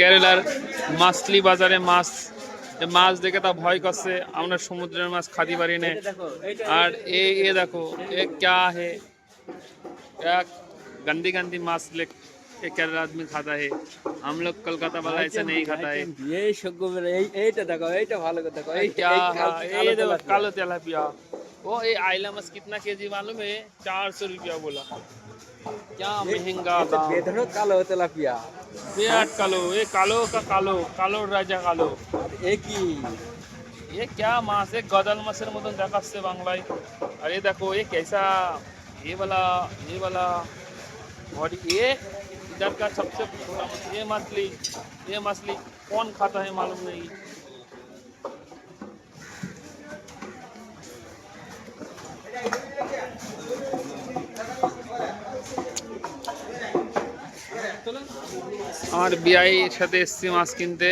কেরালার মাছলি বাজারে মাছ মাছ দেখে তা ভয় করছে, আমরা সমুদ্রের মাছ খাতে পারি না। আর ये देखो ये क्या है, एक गंदी गंदी माछ ये केरला आदमी खाता है। हम लोग कोलकाता वाला ऐसा नहीं खाता है। এই সবগুলো এইটা দেখো, এইটা ভালো করে দেখো, এই क्या ये देखो তেলাপিয়া। कालो तेलापिया। वो ये आइला माछ कितना केजी मालूम है? 400 रुपया बोला। क्या महंगा दाम। বেধড়ক কালো তেলাপিয়া। বিরাট কালো, ये कालो का कालो, कालो राजा कालो। এ কি ये क्या माছ है? गदल माছের মতন দেখাচ্ছে বাংলায়। আর ये देखो ये कैसा, ये वाला और ये इधर का सबसे छोटा मछली, ये मछली कौन खाता है मालूम नहीं। আমার বিআইয়ের সাথে এসছি মাছ কিনতে।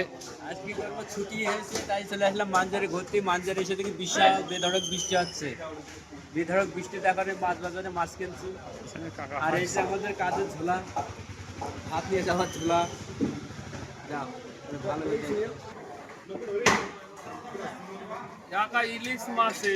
আজকে করবো ছুটি হয়েছে তাই চলে আসলাম মানজারে ঘুরতে। মানজারে এসে দেখি বিশাল বেধড়ক বৃষ্টি হচ্ছে। বেধড়ক বৃষ্টির কারণে মাছ বাজারে মাছ কিনছি। আর এই যে আমাদের কাজের ঝোলা, হাত নিয়ে যাওয়ার ঝোলা। যাও ভালো হয়েছে। यहाँ का इलिश माछ है।